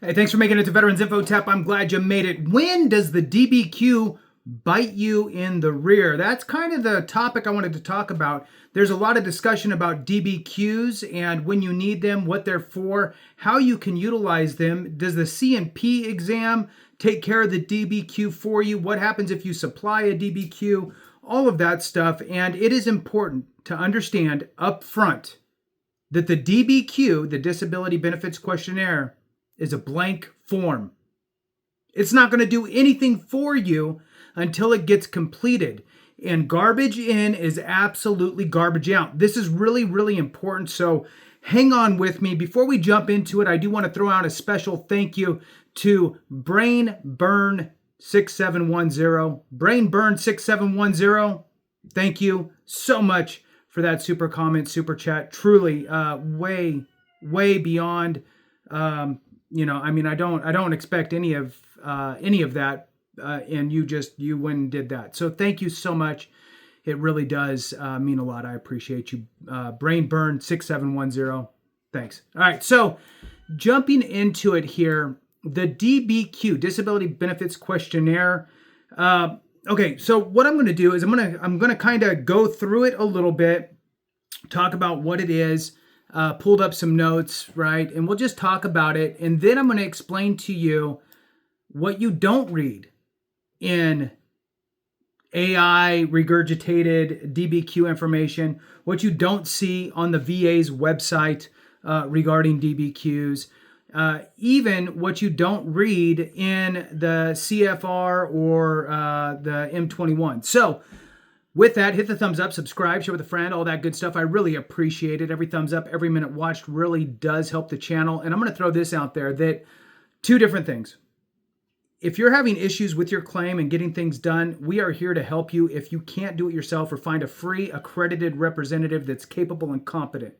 Hey, thanks for making it to Veterans Info Tap. I'm glad you made it. When does the DBQ bite you in the rear? That's kind of the topic I wanted to talk about. There's a lot of discussion about DBQs and when you need them, what they're for, how you can utilize them. Does the C&P exam take care of the DBQ for you? What happens if you supply a DBQ? All of that stuff. And it is important to understand up front that the DBQ, the Disability Benefits Questionnaire, is a blank form. It's not going to do anything for you until it gets completed. And garbage in is absolutely garbage out. This is really, really important. So hang on with me. Before we jump into it, I do want to throw out a special thank you to Brain Burn 6710. Brain Burn 6710. Thank you so much for that super comment, super chat. Truly, way beyond. I don't expect any of that, and you went and did that. So thank you so much. It really does mean a lot. I appreciate you. Brain Burn 6710. Thanks. All right. So jumping into it here, the DBQ, Disability Benefits Questionnaire. Okay. So what I'm going to do is I'm going to kind of go through it a little bit, talk about what it is. Pulled up some notes, right? And we'll just talk about it. And then I'm going to explain to you what you don't read in AI regurgitated DBQ information, what you don't see on the VA's website regarding DBQs, even what you don't read in the CFR or the M21. So with that, hit the thumbs up, subscribe, share with a friend, all that good stuff. I really appreciate it. Every thumbs up, every minute watched really does help the channel. And I'm going to throw this out there that two different things. If you're having issues with your claim and getting things done, we are here to help you. If you can't do it yourself, or find a free accredited representative that's capable and competent.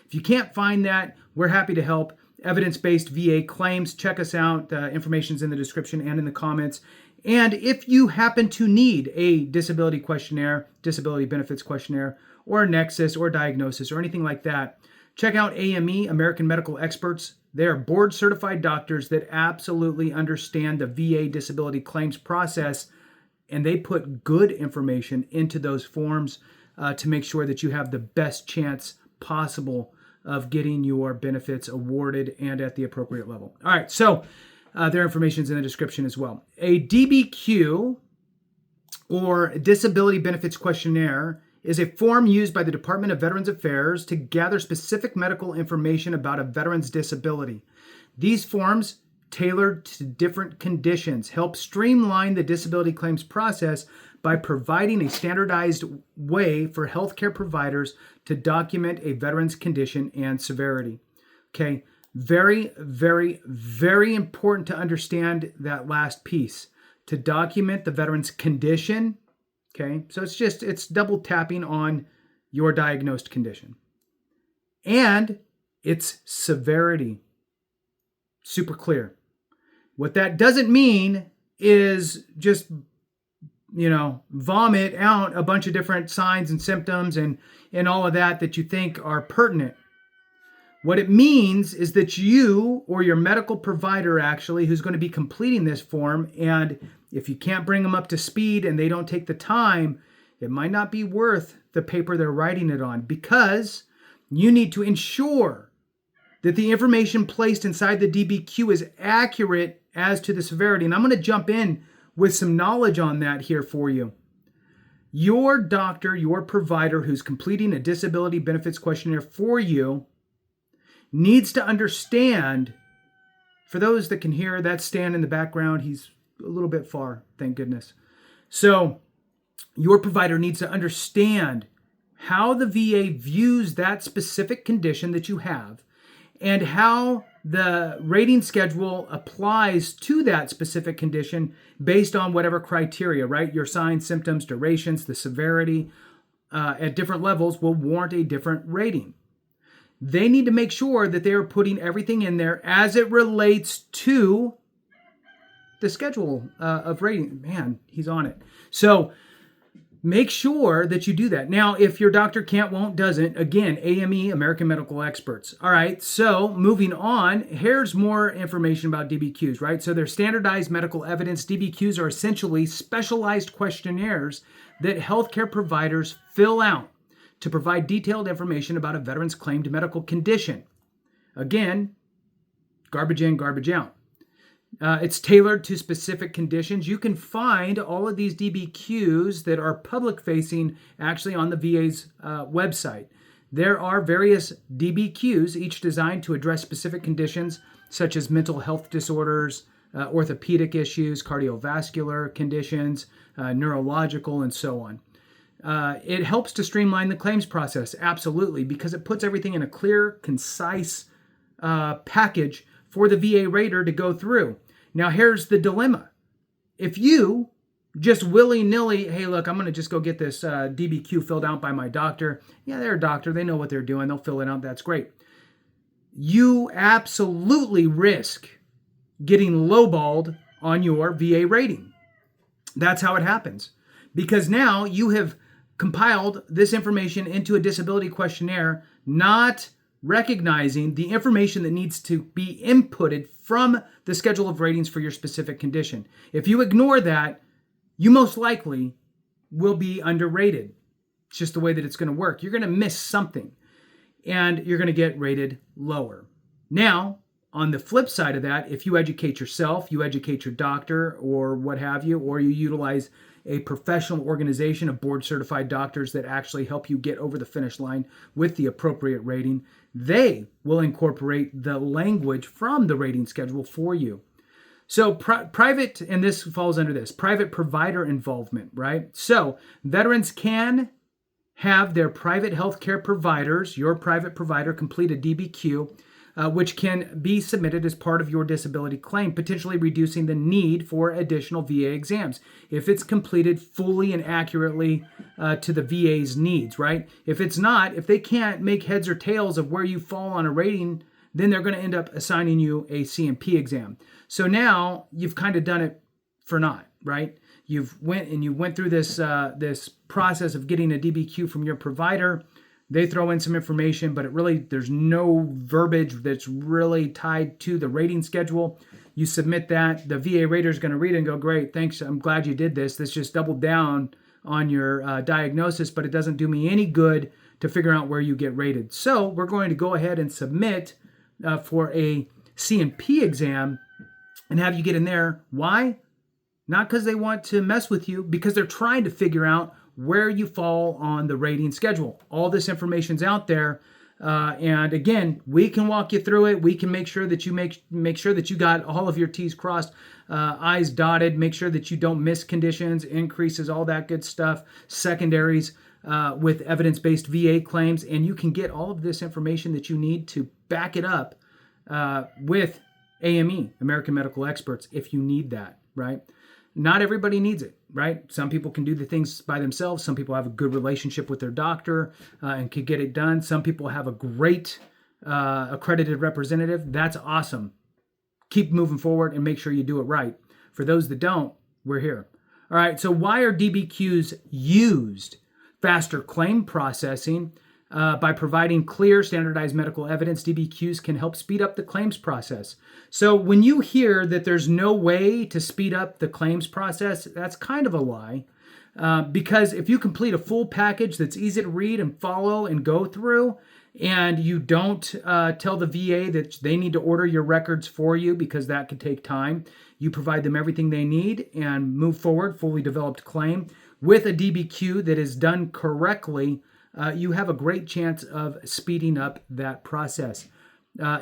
If you can't find that, we're happy to help. Evidence-based VA claims, check us out. The information's in the description and in the comments. And if you happen to need a disability questionnaire, disability benefits questionnaire, or a nexus or diagnosis or anything like that, check out AME, American Medical Experts. They are board certified doctors that absolutely understand the VA disability claims process, and they put good information into those forms to make sure that you have the best chance possible of getting your benefits awarded and at the appropriate level. All right, so their information is in the description as well. A DBQ, or Disability Benefits Questionnaire, is a form used by the Department of Veterans Affairs to gather specific medical information about a veteran's disability. These forms, tailored to different conditions, help streamline the disability claims process by providing a standardized way for healthcare providers to document a veteran's condition and severity. Okay. Very, very, very important to understand that last piece. To document the veteran's condition, okay? So it's double tapping on your diagnosed condition. And its severity. Super clear. What that doesn't mean is just, vomit out a bunch of different signs and symptoms and all of that you think are pertinent. What it means is that you or your medical provider actually, who's going to be completing this form, and if you can't bring them up to speed and they don't take the time, it might not be worth the paper they're writing it on, because you need to ensure that the information placed inside the DBQ is accurate as to the severity. And I'm going to jump in with some knowledge on that here for you. Your doctor, your provider who's completing a disability benefits questionnaire for you needs to understand, for those that can hear that Stan in the background, he's a little bit far, thank goodness. So your provider needs to understand how the VA views that specific condition that you have and how the rating schedule applies to that specific condition based on whatever criteria, right? Your signs, symptoms, durations, the severity at different levels will warrant a different rating. They need to make sure that they're putting everything in there as it relates to the schedule of rating. Man, he's on it. So make sure that you do that. Now, if your doctor can't, won't, doesn't, again, AME, American Medical Experts. All right, so moving on, here's more information about DBQs, right? So they're standardized medical evidence. DBQs are essentially specialized questionnaires that healthcare providers fill out to provide detailed information about a veteran's claimed medical condition. Again, garbage in, garbage out. It's tailored to specific conditions. You can find all of these DBQs that are public facing actually on the VA's website. There are various DBQs, each designed to address specific conditions such as mental health disorders, orthopedic issues, cardiovascular conditions, neurological, and so on. It helps to streamline the claims process, absolutely, because it puts everything in a clear, concise package for the VA rater to go through. Now, here's the dilemma. If you just willy-nilly, hey, look, I'm going to just go get this DBQ filled out by my doctor. Yeah, they're a doctor. They know what they're doing. They'll fill it out. That's great. You absolutely risk getting lowballed on your VA rating. That's how it happens. Because now you have compiled this information into a disability questionnaire, not recognizing the information that needs to be inputted from the schedule of ratings for your specific condition. If you ignore that, you most likely will be underrated. It's just the way that it's going to work. You're going to miss something and you're going to get rated lower. Now, on the flip side of that, if you educate yourself, you educate your doctor or what have you, or you utilize a professional organization of board certified doctors that actually help you get over the finish line with the appropriate rating, they will incorporate the language from the rating schedule for you. So private, and this falls under this, private provider involvement, right? So veterans can have their private healthcare providers, your private provider, complete a DBQ, which can be submitted as part of your disability claim, potentially reducing the need for additional VA exams if it's completed fully and accurately to the VA's needs, right? If it's not, if they can't make heads or tails of where you fall on a rating, then they're going to end up assigning you a C&P exam. So now you've kind of done it for naught, right? You went through this this process of getting a DBQ from your provider. They throw in some information, but there's no verbiage that's really tied to the rating schedule. You submit that. The VA rater is going to read it and go, great, thanks, I'm glad you did this. This just doubled down on your diagnosis, but it doesn't do me any good to figure out where you get rated. So we're going to go ahead and submit for a C&P exam and have you get in there. Why? Not because they want to mess with you, because they're trying to figure out where you fall on the rating schedule. All this information's out there. And again, we can walk you through it. We can make sure that you make sure that you got all of your T's crossed, I's dotted, make sure that you don't miss conditions, increases, all that good stuff, secondaries with evidence-based VA claims. And you can get all of this information that you need to back it up with AME, American Medical Experts, if you need that, right? Not everybody needs it, right? Some people can do the things by themselves. Some people have a good relationship with their doctor and can get it done. Some people have a great accredited representative. That's awesome. Keep moving forward and make sure you do it right. For those that don't, we're here. All right, so why are DBQs used? Faster claim processing. By providing clear, standardized medical evidence, DBQs can help speed up the claims process. So when you hear that there's no way to speed up the claims process, that's kind of a lie. Because if you complete a full package that's easy to read and follow and go through, and you don't tell the VA that they need to order your records for you because that could take time, you provide them everything they need and move forward, fully developed claim. With a DBQ that is done correctly, you have a great chance of speeding up that process.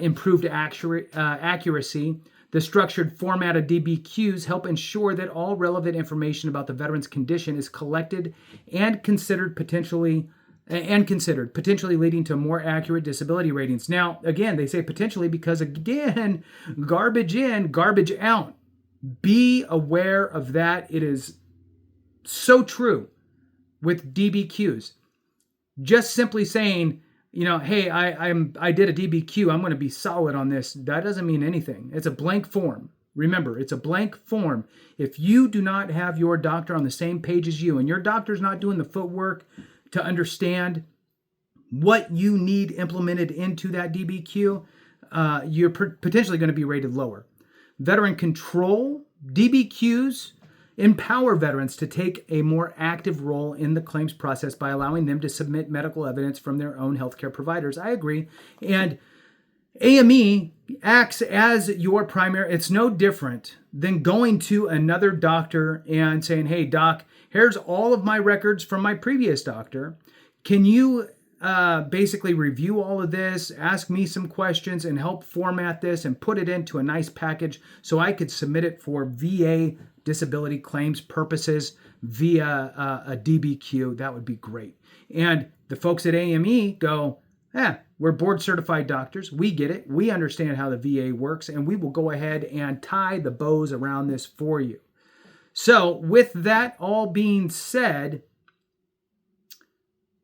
Improved accuracy. The structured format of DBQs help ensure that all relevant information about the veteran's condition is collected and considered, potentially leading to more accurate disability ratings. Now, again, they say potentially because, again, garbage in, garbage out. Be aware of that. It is so true with DBQs. Just simply saying, hey, I did a DBQ, I'm going to be solid on this. That doesn't mean anything. It's a blank form. Remember, it's a blank form. If you do not have your doctor on the same page as you, and your doctor's not doing the footwork to understand what you need implemented into that DBQ, you're potentially going to be rated lower. Veteran control, DBQs empower veterans to take a more active role in the claims process by allowing them to submit medical evidence from their own healthcare providers. I agree. And AME acts as your primary. It's no different than going to another doctor and saying, hey, doc, here's all of my records from my previous doctor. Can you basically review all of this, ask me some questions, and help format this and put it into a nice package so I could submit it for VA disability claims purposes via a DBQ? That would be great. And the folks at AME go, we're board certified doctors. We get it. We understand how the VA works, and we will go ahead and tie the bows around this for you. So with that all being said,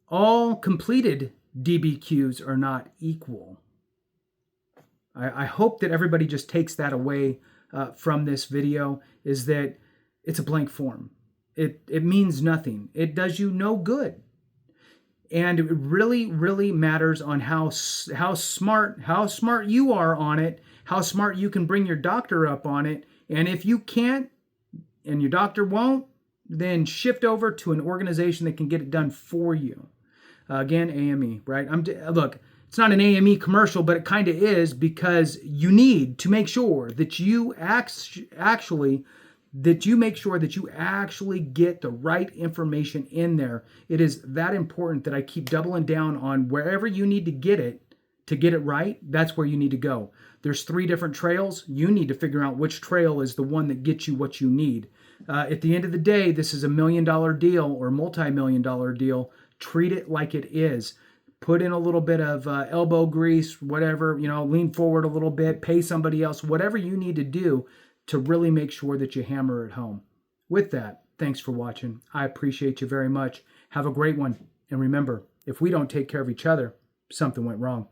all completed DBQs are not equal. I hope that everybody just takes that away from this video, is that it's a blank form. It means nothing. It does you no good. And it really, really matters on how smart you are on it, how smart you can bring your doctor up on it. And if you can't, and your doctor won't, then shift over to an organization that can get it done for you. Again, AME, right? Look, it's not an AME commercial, but it kind of is, because you need to make sure that you actually get the right information in there. It is that important that I keep doubling down on wherever you need to get it right. That's where you need to go. There's 3 different trails. You need to figure out which trail is the one that gets you what you need. At the end of the day, this is $1 million deal or multi-million-dollar deal. Treat it like it is. Put in a little bit of elbow grease, whatever, lean forward a little bit, pay somebody else, whatever you need to do to really make sure that you hammer it home. With that, thanks for watching. I appreciate you very much. Have a great one. And remember, if we don't take care of each other, something went wrong.